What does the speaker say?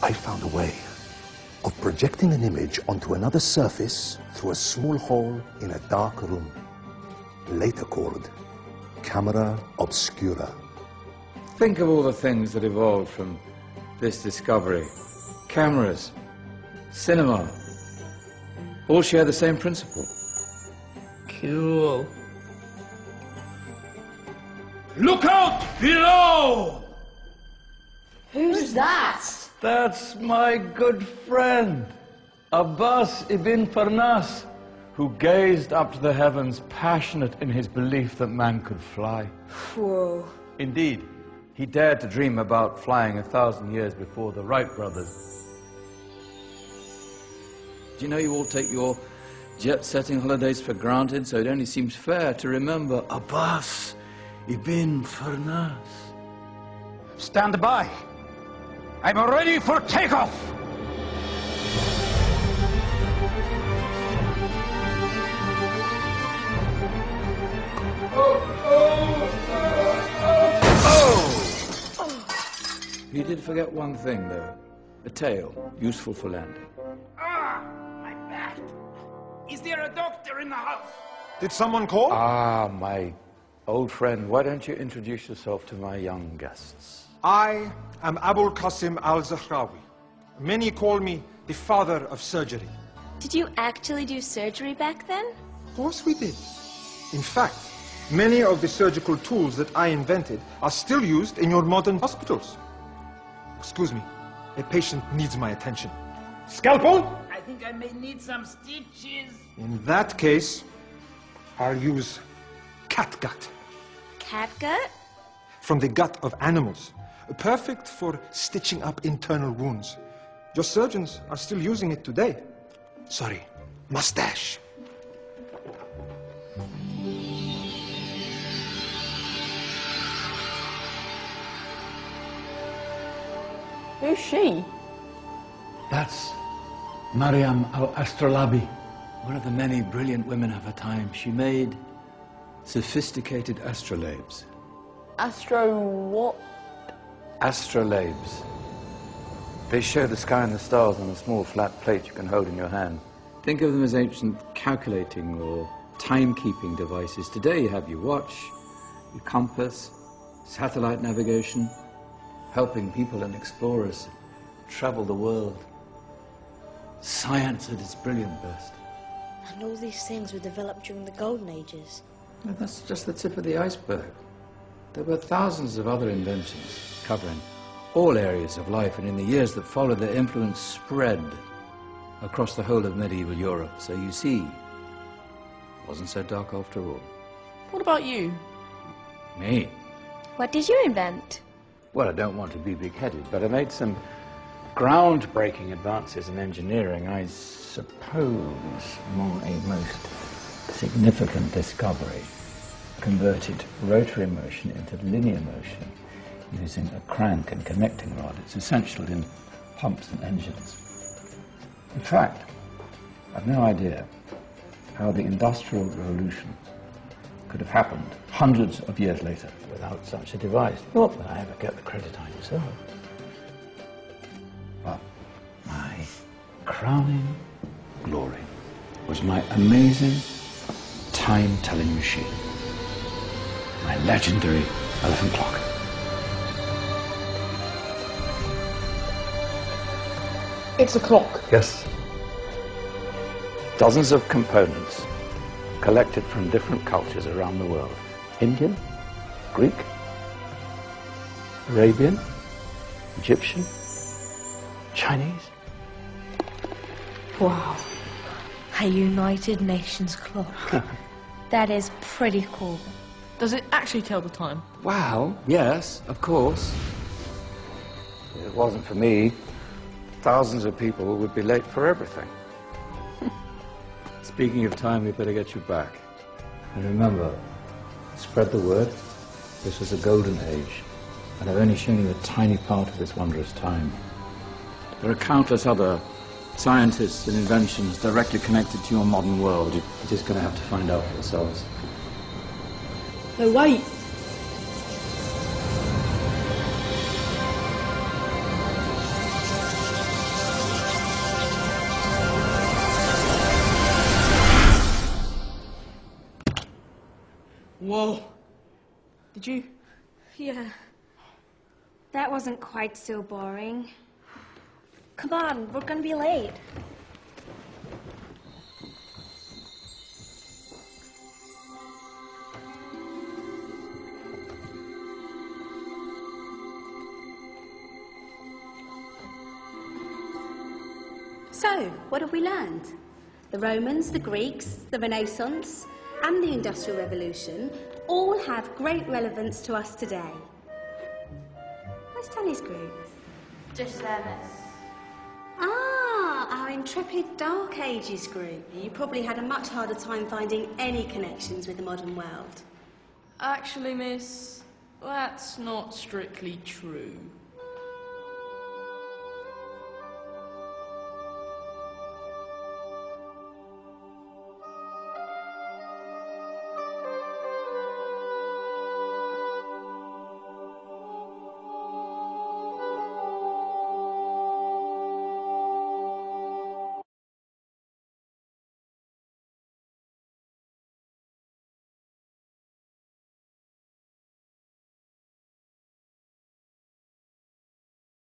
I found a way of projecting an image onto another surface through a small hole in a dark room, later called camera obscura. Think of all the things that evolved from this discovery. Cameras, cinema, all share the same principle. Cool. Look out below! Who's that? That's my good friend, Abbas ibn Farnas, who gazed up to the heavens, passionate in his belief that man could fly. Whoa. Indeed, he dared to dream about flying 1,000 years before the Wright brothers. Do you know you all take your jet-setting holidays for granted, so it only seems fair to remember Abbas ibn Farnas. Stand by. I'm ready for takeoff. You did forget one thing, though. A tail, useful for landing. Ah, my back. Is there a doctor in the house? Did someone call? Ah, my old friend, why don't you introduce yourself to my young guests? I am Abul Qasim al-Zahrawi. Many call me the father of surgery. Did you actually do surgery back then? Of course we did. In fact, many of the surgical tools that I invented are still used in your modern hospitals. Excuse me, a patient needs my attention. Scalpel? I think I may need some stitches. In that case, I'll use catgut. Catgut? From the gut of animals. Perfect for stitching up internal wounds. Your surgeons are still using it today. Sorry, mustache. Who's she? That's Maryam al-Astrolabi. One of the many brilliant women of her time, she made sophisticated astrolabes. Astro what? Astrolabes. They show the sky and the stars on a small flat plate you can hold in your hand. Think of them as ancient calculating or timekeeping devices. Today you have your watch, your compass, satellite navigation, helping people and explorers travel the world. Science at its brilliant best. And all these things were developed during the Golden Ages. And that's just the tip of the iceberg. There were thousands of other inventions covering all areas of life, and in the years that followed, their influence spread across the whole of medieval Europe. So you see, it wasn't so dark after all. What about you? Me? What did you invent? Well, I don't want to be big-headed, but I made some groundbreaking advances in engineering. I suppose my most significant discovery converted rotary motion into linear motion using a crank and connecting rod. It's essential in pumps and engines. In fact, I've no idea how the Industrial Revolution could have happened hundreds of years later without such a device. Not that I ever get the credit I deserve. But my crowning glory was my amazing time-telling machine, my legendary elephant clock. It's a clock. Yes. Dozens of components collected from different cultures around the world. Indian, Greek, Arabian, Egyptian, Chinese. Wow. A United Nations clock. That is pretty cool. Does it actually tell the time? Well, yes, of course. If it wasn't for me, thousands of people would be late for everything. Speaking of time, we better get you back. And remember, spread the word. This was a golden age, and I've only shown you a tiny part of this wondrous time. There are countless other scientists and inventions directly connected to your modern world. You're just going to have to find out for yourselves. No, wait. Oh. Did you? Yeah. That wasn't quite so boring. Come on, we're going to be late. So, what have we learned? The Romans, the Greeks, the Renaissance, and the Industrial Revolution all have great relevance to us today. Where's Danny's group? Just there, miss. Ah, our intrepid Dark Ages group. You probably had a much harder time finding any connections with the modern world. Actually, miss, that's not strictly true.